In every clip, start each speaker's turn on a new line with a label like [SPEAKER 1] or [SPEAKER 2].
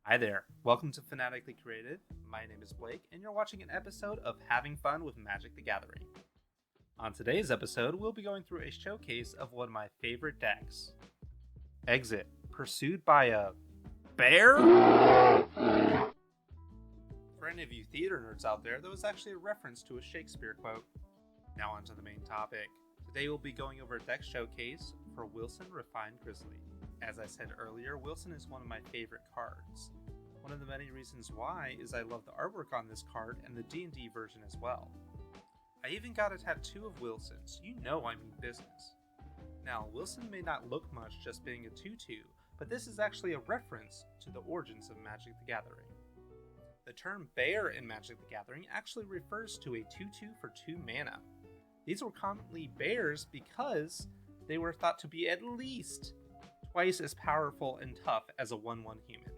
[SPEAKER 1] Hi there, welcome to Fanatically Created. My name is Blake, and you're watching an episode of Having Fun with Magic the Gathering. On today's episode, we'll be going through a showcase of one of my favorite decks. Exit, pursued by a bear? For any of you theater nerds out there, that was actually a reference to a Shakespeare quote. Now on to the main topic. Today we'll be going over a deck showcase for Wilson Refined Grizzly. As I said earlier, Wilson is one of my favorite cards. One of the many reasons why is I love the artwork on this card and the D&D version as well. I even got a tattoo of Wilson's. You know I mean business. Now, Wilson may not look much just being a 2/2, but this is actually a reference to the origins of Magic the Gathering. The term bear in Magic the Gathering actually refers to a 2/2 for 2 mana. These were commonly bears because they were thought to be at least twice as powerful and tough as a 1/1 human.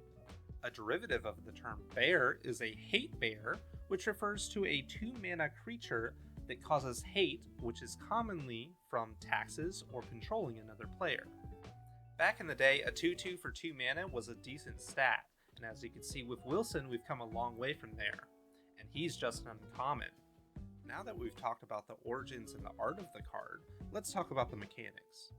[SPEAKER 1] A derivative of the term bear is a hate bear, which refers to a 2 mana creature that causes hate, which is commonly from taxes or controlling another player. Back in the day, a 2/2 for 2 mana was a decent stat, and as you can see with Wilson, we've come a long way from there, and he's just an uncommon. Now that we've talked about the origins and the art of the card, let's talk about the mechanics.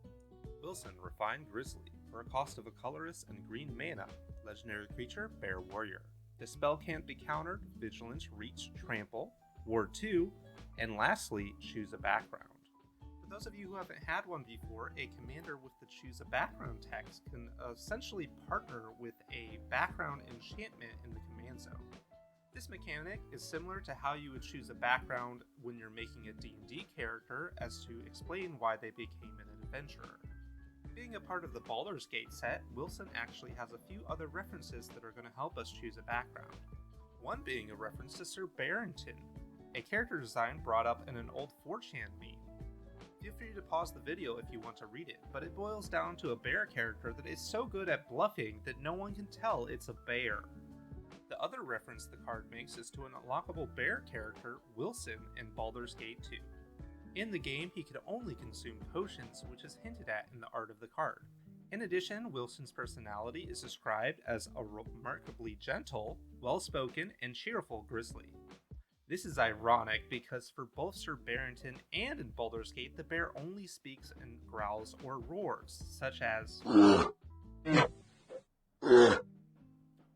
[SPEAKER 1] Wilson Refined Grizzly, for a cost of a colorless and green mana, legendary creature, Bear Warrior. The spell can't be countered, Vigilance, Reach, Trample, Ward 2, and lastly, choose a background. For those of you who haven't had one before, a commander with the choose a background text can essentially partner with a background enchantment in the command zone. This mechanic is similar to how you would choose a background when you're making a D&D character as to explain why they became an adventurer. Being a part of the Baldur's Gate set, Wilson actually has a few other references that are going to help us choose a background. One being a reference to Sir Barrington, a character design brought up in an old 4chan meme. Feel free to pause the video if you want to read it, but it boils down to a bear character that is so good at bluffing that no one can tell it's a bear. The other reference the card makes is to an unlockable bear character, Wilson, in Baldur's Gate 2. In the game, he could only consume potions, which is hinted at in the art of the card. In addition, Wilson's personality is described as a remarkably gentle, well-spoken, and cheerful grizzly. This is ironic because for both Sir Barrington and in Baldur's Gate, the bear only speaks in growls or roars, such as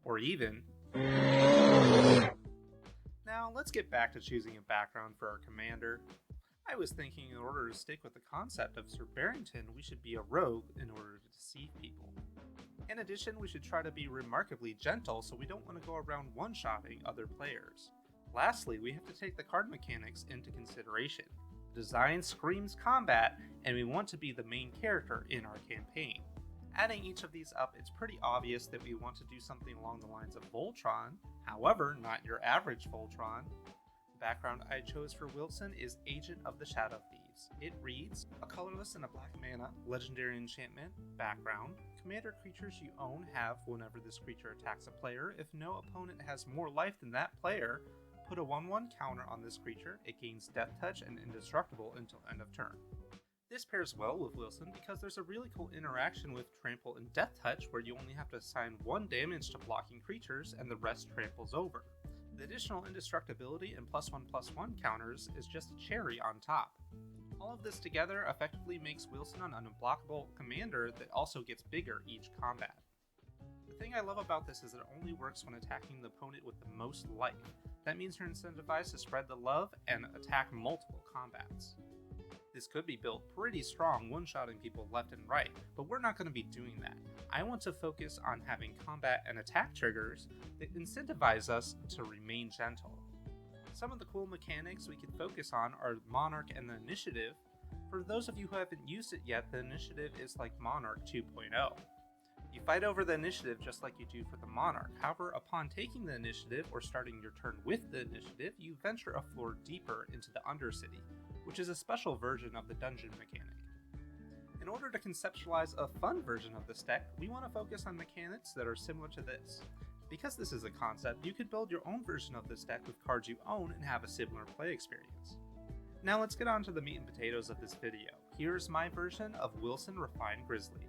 [SPEAKER 1] or even. Now, let's get back to choosing a background for our commander. I was thinking in order to stick with the concept of Sir Barrington, we should be a rogue in order to deceive people. In addition, we should try to be remarkably gentle so we don't want to go around one-shotting other players. Lastly, we have to take the card mechanics into consideration. The design screams combat, and we want to be the main character in our campaign. Adding each of these up, it's pretty obvious that we want to do something along the lines of Voltron, however, not your average Voltron. The background I chose for Wilson is Agent of the Shadow Thieves. It reads, a colorless and a black mana, legendary enchantment, background. Commander creatures you own have, whenever this creature attacks a player, if no opponent has more life than that player, put a 1/1 counter on this creature. It gains Death Touch and indestructible until end of turn. This pairs well with Wilson because there's a really cool interaction with Trample and Death Touch where you only have to assign 1 damage to blocking creatures and the rest tramples over. The additional indestructibility and +1/+1 counters is just a cherry on top. All of this together effectively makes Wilson an unblockable commander that also gets bigger each combat. The thing I love about this is it only works when attacking the opponent with the most life. That means you're incentivized to spread the love and attack multiple combats. This could be built pretty strong, one-shotting people left and right, but we're not going to be doing that. I want to focus on having combat and attack triggers that incentivize us to remain gentle. Some of the cool mechanics we can focus on are Monarch and the Initiative. For those of you who haven't used it yet, the Initiative is like Monarch 2.0. You fight over the initiative just like you do for the Monarch. However, upon taking the initiative or starting your turn with the initiative, you venture a floor deeper into the Undercity, which is a special version of the dungeon mechanic. In order to conceptualize a fun version of this deck, we want to focus on mechanics that are similar to this. Because this is a concept, you could build your own version of this deck with cards you own and have a similar play experience. Now let's get on to the meat and potatoes of this video. Here's my version of Wilson Refined Grizzly.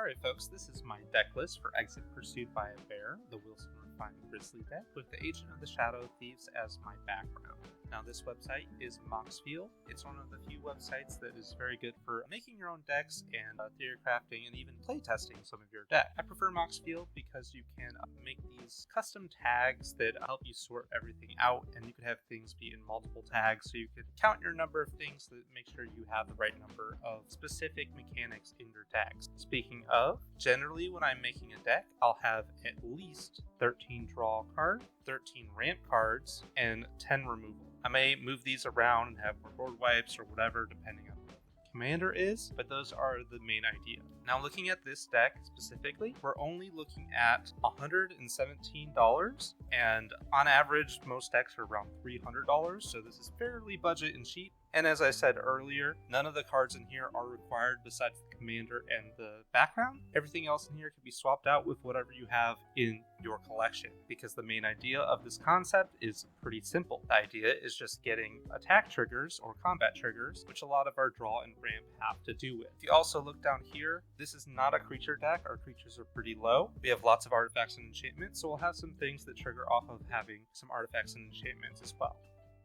[SPEAKER 1] Alright folks, this is my deck list for Exit Pursued by a Bear, the Wilson Refined Grizzly deck, with the Agent of the Shadow Thieves as my background. Now this website is Moxfield. It's one of the few websites that is very good for making your own decks and theory crafting and even playtesting some of your deck. I prefer Moxfield because you can make these custom tags that help you sort everything out, and you could have things be in multiple tags so you could count your number of things to make sure you have the right number of specific mechanics in your decks. Speaking of, generally when I'm making a deck, I'll have at least 13 draw cards, 13 ramp cards, and 10 removal. I may move these around and have more board wipes or whatever depending on what the commander is, but those are the main idea. Now looking at this deck specifically, we're only looking at $117, and on average most decks are around $300, so this is fairly budget and cheap. And as I said earlier, none of the cards in here are required besides the commander and the background. Everything else in here can be swapped out with whatever you have in your collection, because the main idea of this concept is pretty simple. The idea is just getting attack triggers or combat triggers, which a lot of our draw and ramp have to do with. If you also look down here, this is not a creature deck. Our creatures are pretty low. We have lots of artifacts and enchantments, so we'll have some things that trigger off of having some artifacts and enchantments as well.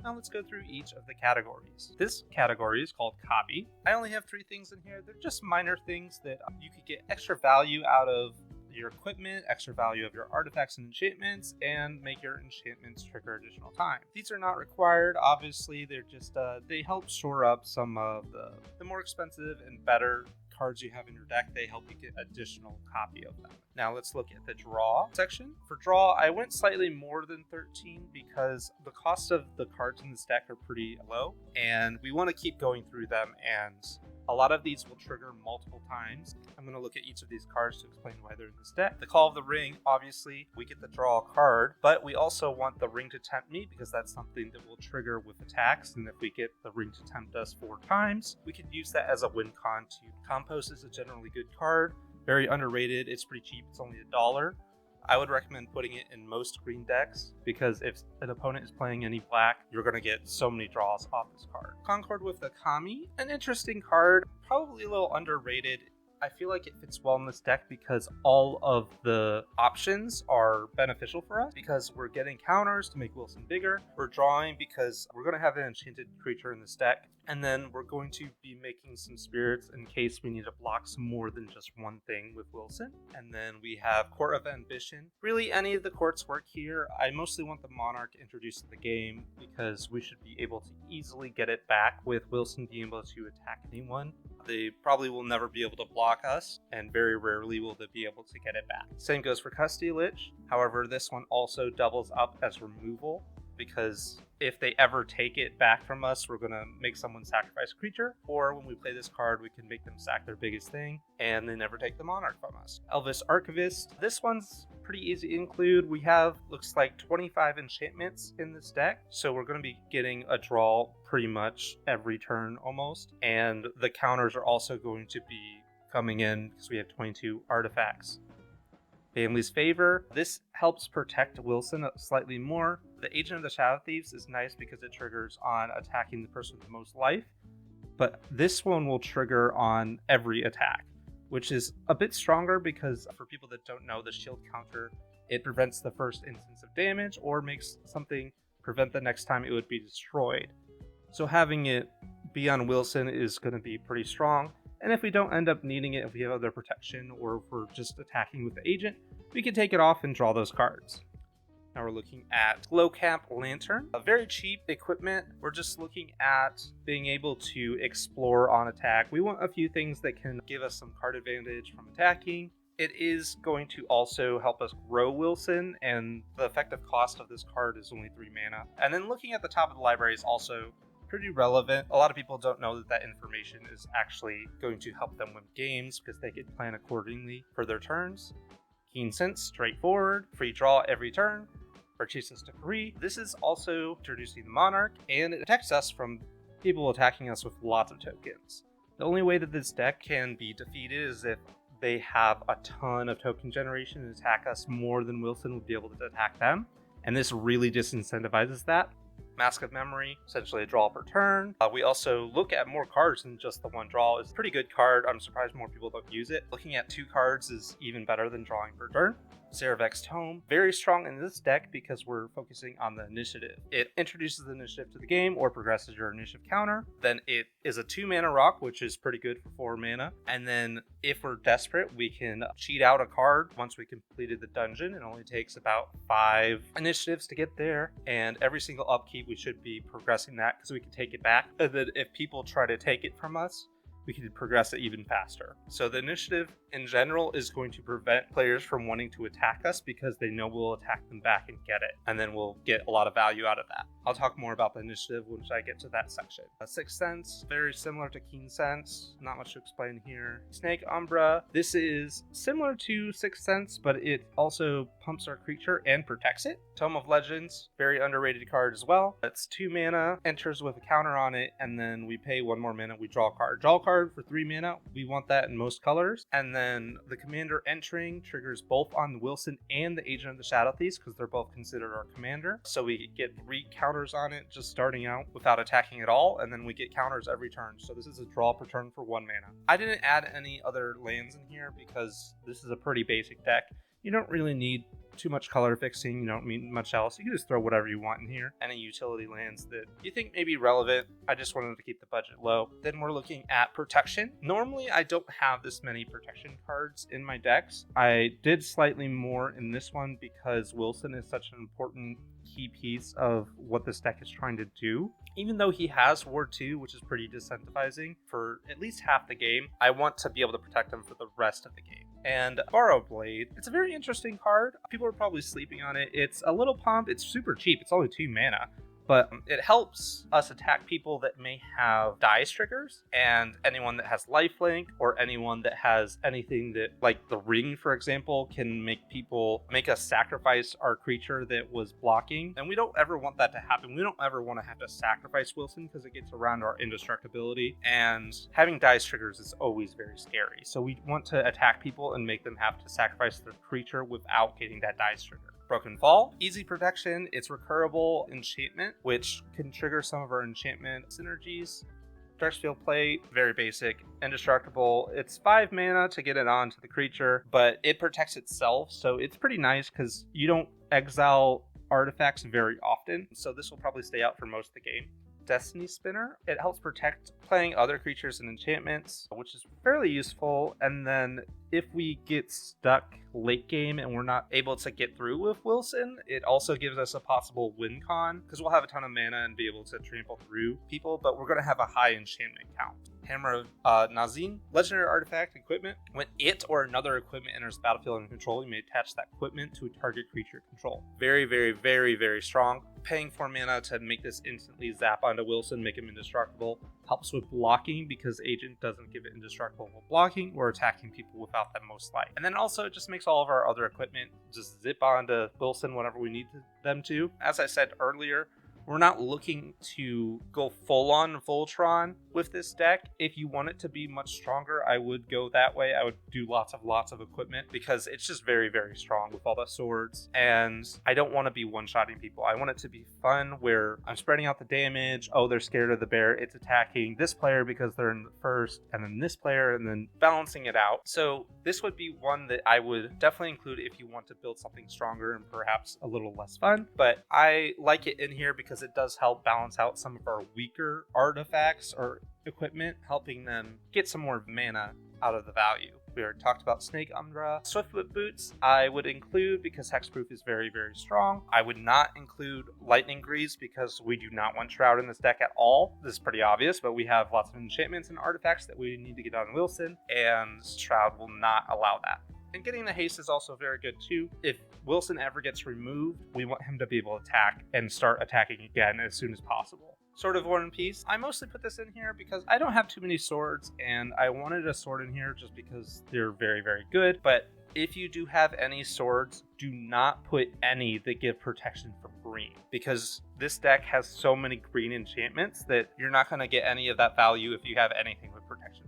[SPEAKER 1] Now let's go through each of the categories. This category is called Copy. I only have 3 things in here. They're just minor things that you could get extra value out of your equipment, extra value of your artifacts and enchantments, and make your enchantments trigger additional time. These are not required, obviously. They're just, they help shore up some of the more expensive and better cards you have in your deck. They help you get additional copy of them. Now let's look at the draw section. For draw, I went slightly more than 13 because the cost of the cards in this deck are pretty low, and we want to keep going through them, and a lot of these will trigger multiple times. I'm going to look at each of these cards to explain why they're in this deck. The Call of the Ring, obviously, we get to draw a card, but we also want the Ring to Tempt Me because that's something that will trigger with attacks, and if we get the Ring to Tempt us 4 times, we can use that as a win con too. Compost is a generally good card, very underrated, it's pretty cheap, it's only $1. I would recommend putting it in most green decks because if an opponent is playing any black, you're going to get so many draws off this card. Concord with the Kami, an interesting card, probably a little underrated. I feel like it fits well in this deck because all of the options are beneficial for us because we're getting counters to make Wilson bigger. We're drawing because we're going to have an enchanted creature in this deck. And then we're going to be making some spirits in case we need to block some more than just one thing with Wilson. And then we have Court of Ambition. Really, any of the courts work here. I mostly want the Monarch introduced to the game because we should be able to easily get it back with Wilson being able to attack anyone. They probably will never be able to block us, and very rarely will they be able to get it back. Same goes for Custody Lich. However, this one also doubles up as removal, because if they ever take it back from us, we're going to make someone sacrifice a creature, or when we play this card, we can make them sack their biggest thing, and they never take the Monarch from us. Elvis Archivist. This one's pretty easy to include. We have, looks like 25 enchantments in this deck, so we're going to be getting a draw pretty much every turn almost, and the counters are also going to be coming in because we have 22 artifacts. Family's Favor. This helps protect Wilson slightly more. The Agent of the Shadow Thieves is nice because it triggers on attacking the person with the most life, but this one will trigger on every attack, which is a bit stronger because for people that don't know, the shield counter, it prevents the first instance of damage or makes something prevent the next time it would be destroyed. So having it be on Wilson is going to be pretty strong. And if we don't end up needing it, if we have other protection or if we're just attacking with the agent, we can take it off and draw those cards. Now we're looking at Glowcap Lantern, a very cheap equipment. We're just looking at being able to explore on attack. We want a few things that can give us some card advantage from attacking. It is going to also help us grow Wilson, and the effective cost of this card is only 3 mana. And then looking at the top of the library is also pretty relevant. A lot of people don't know that that information is actually going to help them win games because they can plan accordingly for their turns. Keen Sense, straightforward, free draw every turn. Purchases to free. This is also introducing the Monarch, and it protects us from people attacking us with lots of tokens. The only way that this deck can be defeated is if they have a ton of token generation and attack us more than Wilson would be able to attack them, and this really disincentivizes that. Mask of Memory, essentially a draw per turn. We also look at more cards than just the one draw. It's a pretty good card. I'm surprised more people don't use it. Looking at 2 cards is even better than drawing per turn. Ceravex's Tome, very strong in this deck because we're focusing on the initiative. It introduces the initiative to the game or progresses your initiative counter. Then it is a 2-mana rock, which is pretty good for 4 mana. And then if we're desperate, we can cheat out a card once we completed the dungeon. It only takes about 5 initiatives to get there. And every single upkeep, we should be progressing that because we can take it back. And then if people try to take it from us, we can progress it even faster. So the initiative in general is going to prevent players from wanting to attack us because they know we'll attack them back and get it. And then we'll get a lot of value out of that. I'll talk more about the initiative once I get to that section. Sixth Sense, very similar to Keen Sense. Not much to explain here. Snake Umbra, this is similar to Sixth Sense, but it also pumps our creature and protects it. Tome of Legends, very underrated card as well. It's 2 mana, enters with a counter on it, and then we pay 1 more mana, we draw a card. Draw a card for 3 mana, we want that in most colors. And then the commander entering triggers both on Wilson and the Agent of the Shadow Thieves because they're both considered our commander. So we get 3 counters on it just starting out without attacking at all, and then we get counters every turn. So this is a draw per turn for 1 mana. I didn't add any other lands in here because this is a pretty basic deck. You don't really need too much color fixing, you don't need much else. You can just throw whatever you want in here. Any utility lands that you think may be relevant. I just wanted to keep the budget low. Then we're looking at protection. Normally I don't have this many protection cards in my decks. I did slightly more in this one because Wilson is such an important key piece of what this deck is trying to do. Even though he has Ward 2, which is pretty disincentivizing for at least half the game, I want to be able to protect him for the rest of the game. And Borrow Blade, it's a very interesting card. People are probably sleeping on it. It's a little pump. It's super cheap. It's only 2 mana. But it helps us attack people that may have dice triggers, and anyone that has lifelink, or anyone that has anything that, like the ring, for example, can make us sacrifice our creature that was blocking. And we don't ever want that to happen. We don't ever want to have to sacrifice Wilson because it gets around our indestructibility. And having dice triggers is always very scary. So we want to attack people and make them have to sacrifice their creature without getting that dice trigger. Broken Fall, easy protection. It's recurable enchantment, which can trigger some of our enchantment synergies. Darkfield Plate, very basic, indestructible. It's 5 mana to get it onto the creature, but it protects itself, so it's pretty nice because you don't exile artifacts very often, so this will probably stay out for most of the game. Destiny Spinner, it helps protect playing other creatures and enchantments, which is fairly useful. And then if we get stuck late game and we're not able to get through with Wilson, it also gives us a possible win con because we'll have a ton of mana and be able to trample through people, but we're going to have a high enchantment count. Hammer of Nazim, legendary artifact equipment. When it or another equipment enters the battlefield under control, you may attach that equipment to a target creature control. Very, very, very, very strong. Paying 4 mana to make this instantly zap onto Wilson, make him indestructible. Helps with blocking because Agent doesn't give it indestructible while blocking or attacking people without that most life. And then also it just makes all of our other equipment just zip onto Wilson whenever we need them to. As I said earlier, we're not looking to go full-on Voltron with this deck. If you want it to be much stronger, I would go that way. I would do lots of equipment because it's just very, very strong with all the swords. And I don't want to be one-shotting people. I want it to be fun where I'm spreading out the damage. Oh, they're scared of the bear. It's attacking this player because they're in the first, and then this player, and then balancing it out. So this would be one that I would definitely include if you want to build something stronger and perhaps a little less fun. But I like it in here because it does help balance out some of our weaker artifacts or equipment, helping them get some more mana out of the value. We already talked about Snake Umbra. Swiftfoot Boots I would include because hexproof is very, very strong. I would not include Lightning Greaves because we do not want Shroud in this deck at all. This is pretty obvious, but we have lots of enchantments and artifacts that we need to get on Wilson, and Shroud will not allow that. And getting the haste is also very good too. If Wilson ever gets removed, we want him to be able to attack and start attacking again as soon as possible. Sword of War and Peace. I mostly put this in here because I don't have too many swords, and I wanted a sword in here just because they're very, very good. But if you do have any swords, do not put any that give protection from green, because this deck has so many green enchantments that you're not going to get any of that value if you have anything with protection.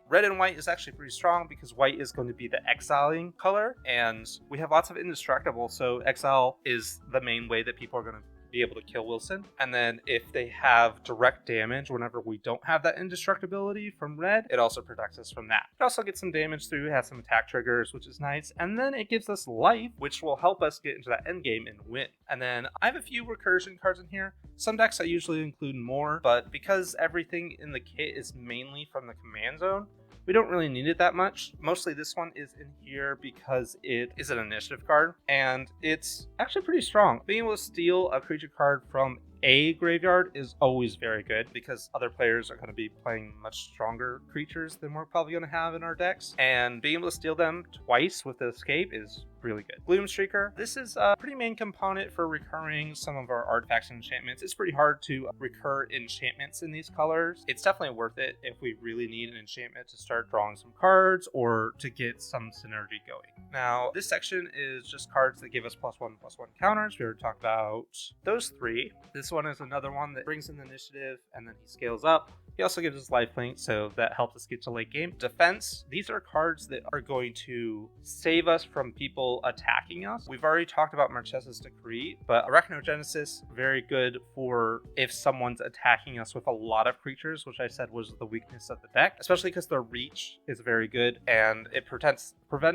[SPEAKER 1] Red and white is actually pretty strong because white is going to be the exiling color, and we have lots of indestructible, so exile is the main way that people are going to be able to kill Wilson. And then if they have direct damage whenever we don't have that indestructibility from red, it also protects us from that. It also gets some damage through, has some attack triggers, which is nice. And then it gives us life, which will help us get into that end game and win. And then I have a few recursion cards in here. Some decks I usually include more, but because everything in the kit is mainly from the command zone, we don't really need it that much. Mostly this one is in here because it is an initiative card, and it's actually pretty strong. Being able to steal a creature card from a graveyard is always very good because other players are going to be playing much stronger creatures than we're probably going to have in our decks, and being able to steal them twice with the escape is really good. Gloomstreaker, this is a pretty main component for recurring some of our artifacts and enchantments. It's pretty hard to recur enchantments in these colors. It's definitely worth it if we really need an enchantment to start drawing some cards or to get some synergy going. Now, this section is just cards that give us +1/+1 counters. We already talked about those three. This one is another one that brings in the initiative and then he scales up. He also gives us lifelink, so that helps us get to late game. Defense, these are cards that are going to save us from people attacking us. We've already talked about Marchesa's Decree, but Arachnogenesis, very good for if someone's attacking us with a lot of creatures, which I said was the weakness of the deck, especially because the reach is very good and it prevents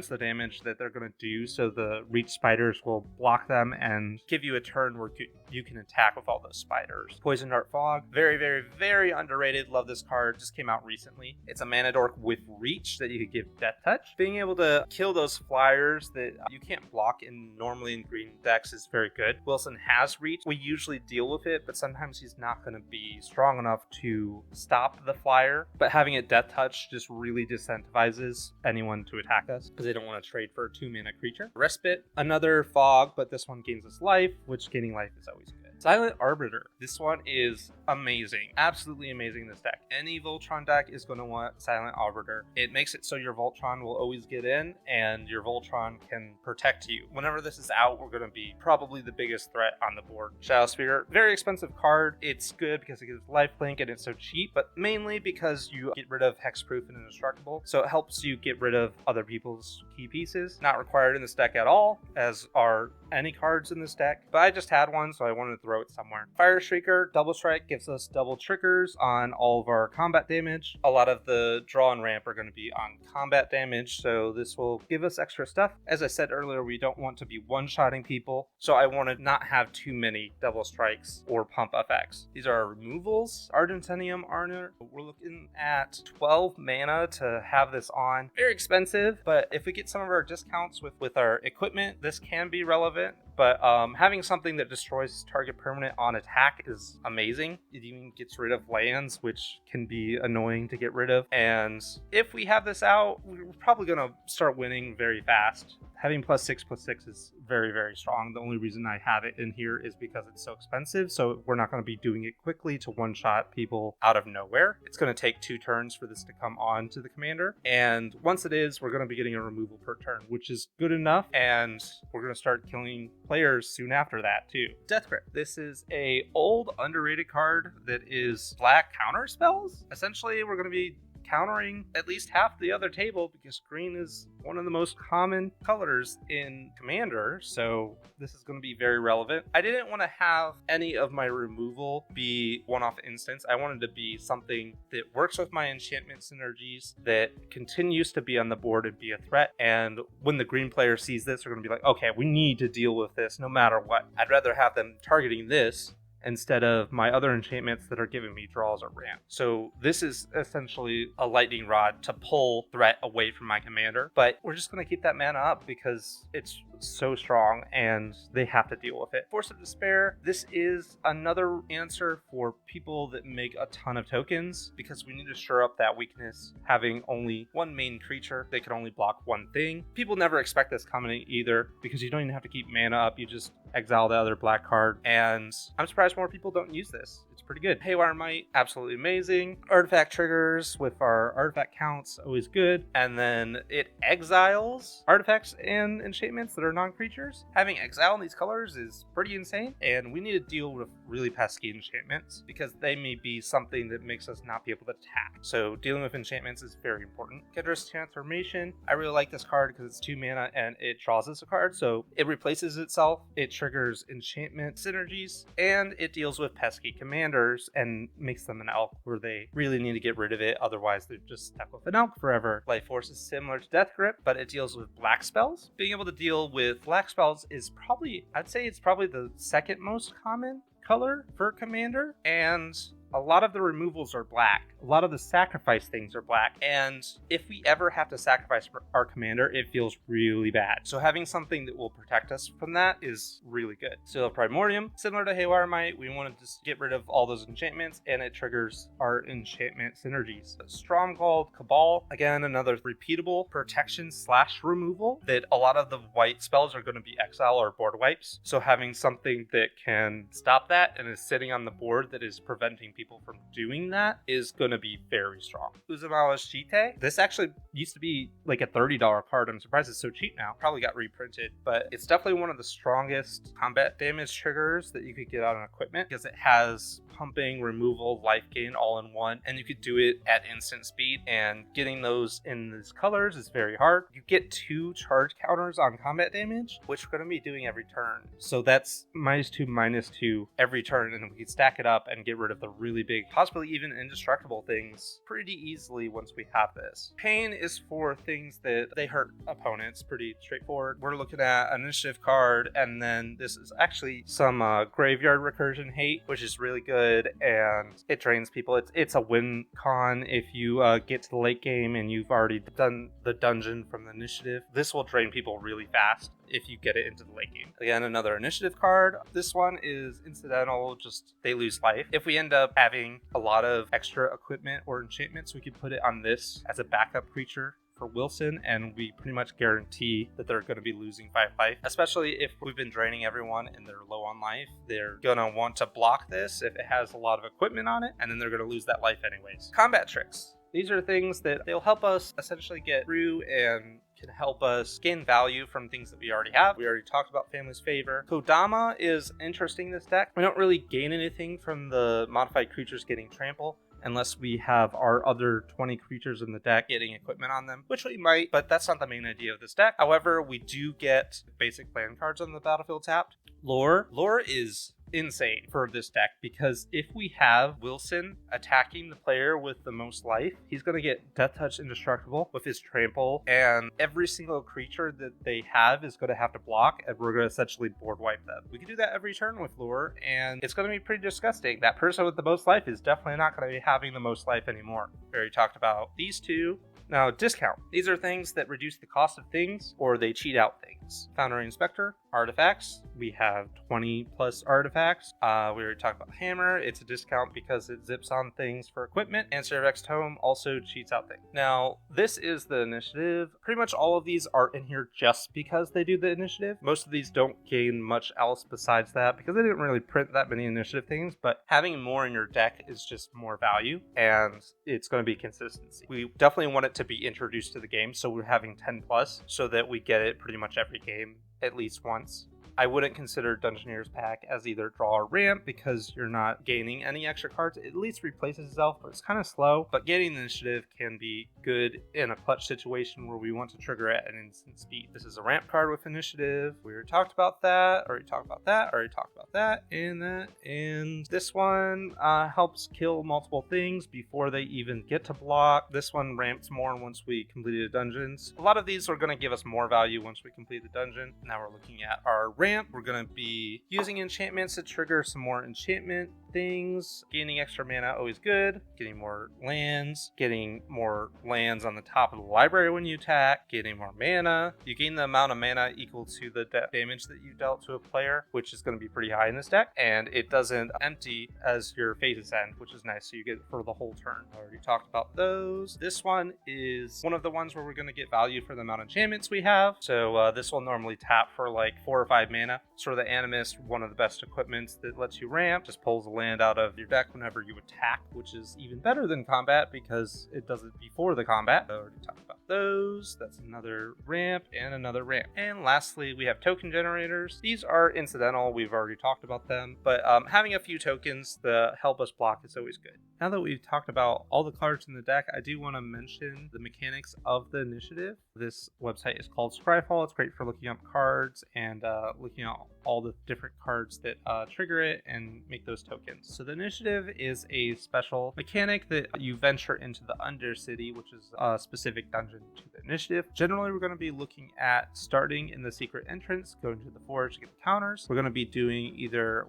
[SPEAKER 1] the damage that they're going to do, so the reach spiders will block them and give you a turn where you can attack with all those spiders. Poison Dart Fog, very, very, very underrated. Love this card. Just came out recently. It's a mana dork with reach that you could give Death Touch. Being able to kill those flyers that you can't block normally in green decks is very good. Wilson has reach. We usually deal with it, but sometimes he's not going to be strong enough to stop the flyer. But having it Death Touch just really disincentivizes anyone to attack us because they don't want to trade for a 2-mana creature. Respite, another fog, but this one gains us life, which gaining life is always good. Silent Arbiter. This one is amazing. Absolutely amazing in this deck. Any Voltron deck is going to want Silent Arbiter. It makes it so your Voltron will always get in and your Voltron can protect you. Whenever this is out, we're going to be probably the biggest threat on the board. Shadow Spear, very expensive card. It's good because it gives lifelink and it's so cheap, but mainly because you get rid of Hexproof and Indestructible. So it helps you get rid of other people's key pieces. Not required in this deck at all, as are any cards in this deck, but I just had one, so I wanted to throw it somewhere. Fire Shrieker, double strike, gives us double triggers on all of our combat damage. A lot of the draw and ramp are going to be on combat damage, so this will give us extra stuff. As I said earlier, we don't want to be one-shotting people, so I want to not have too many double strikes or pump effects. These are our removals. Argentinium Armor, we're looking at 12 mana to have this on. Very expensive, but if we get some of our discounts with our equipment, this can be relevant. But having something that destroys target permanent on attack is amazing. It even gets rid of lands, which can be annoying to get rid of. And if we have this out, we're probably going to start winning very fast. Having +6/+6 is very, very strong. The only reason I have it in here is because it's so expensive. So we're not going to be doing it quickly to one-shot people out of nowhere. It's going to take 2 turns for this to come on to the commander. And once it is, we're going to be getting a removal per turn, which is good enough. And we're going to start killing players soon after that too. Death Grip. This is a old underrated card that is black counter spells. Essentially, we're going to be countering at least half the other table because green is one of the most common colors in Commander, so this is going to be very relevant. I didn't want to have any of my removal be one-off instance. I wanted to be something that works with my enchantment synergies, that continues to be on the board and be a threat, and when the green player sees this, they're going to be like, okay, we need to deal with this no matter what. I'd rather have them targeting this instead of my other enchantments that are giving me draws or ramp. So this is essentially a lightning rod to pull threat away from my commander, but we're just going to keep that mana up because it's so strong and they have to deal with it. Force of Despair, this is another answer for people that make a ton of tokens because we need to shore up that weakness. Having only one main creature, they can only block one thing. People never expect this coming either because you don't even have to keep mana up, you just exile the other black card, and I'm surprised more people don't use this. It's pretty good. Haywire Might, absolutely amazing. Artifact triggers with our artifact counts, always good. And then it exiles artifacts and enchantments that other non-creatures. Having exile in these colors is pretty insane, and we need to deal with really pesky enchantments because they may be something that makes us not be able to attack. So dealing with enchantments is very important. Kendra's Transformation. I really like this card because it's 2 mana and it draws us a card, so it replaces itself, it triggers enchantment synergies, and it deals with pesky commanders and makes them an elk where they really need to get rid of it, otherwise they're just stuck with an elk forever. Life Force is similar to Death Grip, but it deals with black spells. Being able to deal with black spells is probably, I'd say it's probably the second most common color for commander, and a lot of the removals are black. A lot of the sacrifice things are black. And if we ever have to sacrifice our commander, it feels really bad. So having something that will protect us from that is really good. Seal of Primordium, similar to Haywire Might, we want to just get rid of all those enchantments, and it triggers our enchantment synergies. Stromgald Cabal, again, another repeatable protection / removal that a lot of the white spells are going to be exile or board wipes. So having something that can stop that and is sitting on the board that is preventing people from doing that is going to be very strong. Uzumaki Shite. This actually used to be like a $30 card. I'm surprised it's so cheap now. Probably got reprinted, but it's definitely one of the strongest combat damage triggers that you could get on equipment because it has pumping, removal, life gain all in one, and you could do it at instant speed, and getting those in these colors is very hard. You get 2 charge counters on combat damage, which we're going to be doing every turn. So that's -2/-2 every turn, and we can stack it up and get rid of the really big, possibly even indestructible things pretty easily once we have this. Pain is for things that they hurt opponents, pretty straightforward. We're looking at an initiative card, and then this is actually some graveyard recursion hate, which is really good, and it drains people. It's a win con if you get to the late game and you've already done the dungeon from the initiative. This will drain people really fast if you get it into the late game. Again, another initiative card. This one is incidental, just they lose life. If we end up having a lot of extra equipment or enchantments, we could put it on this as a backup creature for Wilson, and we pretty much guarantee that they're going to be losing 5 life, especially if we've been draining everyone and they're low on life. They're going to want to block this if it has a lot of equipment on it, and then they're going to lose that life anyways. Combat tricks. These are things that they'll help us essentially get through and can help us gain value from things that we already have. We already talked about Family's Favor. Kodama is interesting in this deck. We don't really gain anything from the modified creatures getting trample unless we have our other 20 creatures in the deck getting equipment on them, which we might, but that's not the main idea of this deck. However, we do get basic land cards on the battlefield tapped. Lore is insane for this deck because if we have Wilson attacking the player with the most life, he's going to get Death Touch Indestructible with his trample, and every single creature that they have is going to have to block, and we're going to essentially board wipe them. We can do that every turn with Lure, and it's going to be pretty disgusting. That person with the most life is definitely not going to be having the most life anymore. We already talked about these two. Now, discount. These are things that reduce the cost of things, or they cheat out things. Foundry Inspector, artifacts. We have 20 plus artifacts. We already talked about Hammer. It's a discount because it zips on things for equipment. And Cervex Tome also cheats out things. Now, this is the initiative. Pretty much all of these are in here just because they do the initiative. Most of these don't gain much else besides that because they didn't really print that many initiative things, but having more in your deck is just more value, and it's going to be consistency. We definitely want it to be introduced to the game, so we're having 10 plus so that we get it pretty much every game at least once. I wouldn't consider Dungeoneer's pack as either draw or ramp because you're not gaining any extra cards. It at least replaces itself, but it's kind of slow. But gaining the initiative can be good in a clutch situation where we want to trigger it at an instant speed. This is a ramp card with initiative. We already talked about that, already talked about that, already talked about that, and that. And this one helps kill multiple things before they even get to block. This one ramps more once we completed dungeons. A lot of these are going to give us more value once we complete the dungeon. Now we're looking at our ramp. We're going to be using enchantments to trigger some more enchantment things. Gaining extra mana, always good. Getting more lands. Getting more lands on the top of the library when you attack. Getting more mana. You gain the amount of mana equal to the damage that you dealt to a player, which is going to be pretty high in this deck. And it doesn't empty as your phases end, which is nice. So you get it for the whole turn. I already talked about those. This one is one of the ones where we're going to get value for the amount of enchantments we have. So this will normally tap for like 4 or 5 mana. Sort of the Animist, one of the best equipments that lets you ramp, just pulls a land out of your deck whenever you attack, which is even better than combat because it does it before the combat. I already talked about those. That's another ramp and another ramp. And lastly, we have token generators. These are incidental. We've already talked about them, but having a few tokens to help us block is always good. Now that we've talked about all the cards in the deck, I do want to mention the mechanics of the initiative. This website is called Scryfall. It's great for looking up cards and looking at all the different cards that trigger it and make those tokens. So the initiative is a special mechanic that you venture into the Undercity, which is a specific dungeon to the initiative. Generally, we're going to be looking at starting in the secret entrance, going to the forge to get the counters. We're going to be doing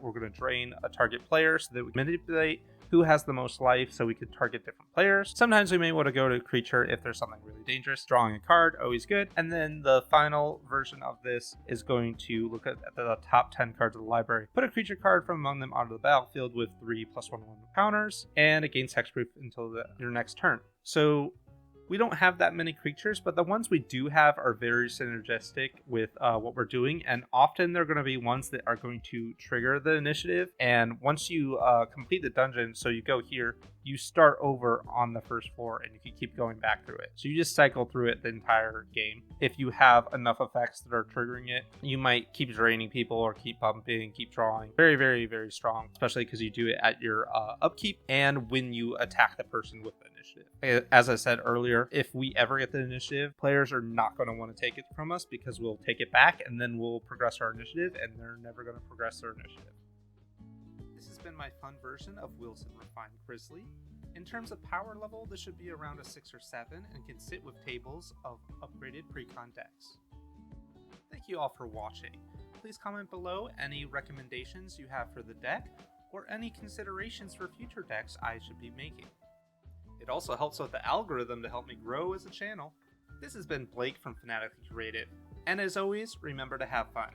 [SPEAKER 1] we're going to drain a target player so that we can manipulate who has the most life so we could target different players. Sometimes we may want to go to a creature if there's something really dangerous. Drawing a card, always good. And then the final version of this is going to look at the top 10 cards of the library. Put a creature card from among them onto the battlefield with 3+1/1 counters, and it gains hexproof until your next turn. So we don't have that many creatures, but the ones we do have are very synergistic with what we're doing, and often they're going to be ones that are going to trigger the initiative. And once you complete the dungeon, so you go here, you start over on the first floor, and you can keep going back through it. So you just cycle through it the entire game. If you have enough effects that are triggering it, you might keep draining people or keep bumping, keep drawing. Very, very, very strong, especially because you do it at your upkeep and when you attack the person with the initiative. As I said earlier, if we ever get the initiative, players are not going to want to take it from us because we'll take it back and then we'll progress our initiative, and they're never going to progress their initiative. This has been my fun version of Wilson Refined Grizzly. In terms of power level, this should be around a 6 or 7 and can sit with tables of upgraded precon decks. Thank you all for watching. Please comment below any recommendations you have for the deck or any considerations for future decks I should be making. It also helps with the algorithm to help me grow as a channel. This has been Blake from Fanatically Creative, and as always, remember to have fun.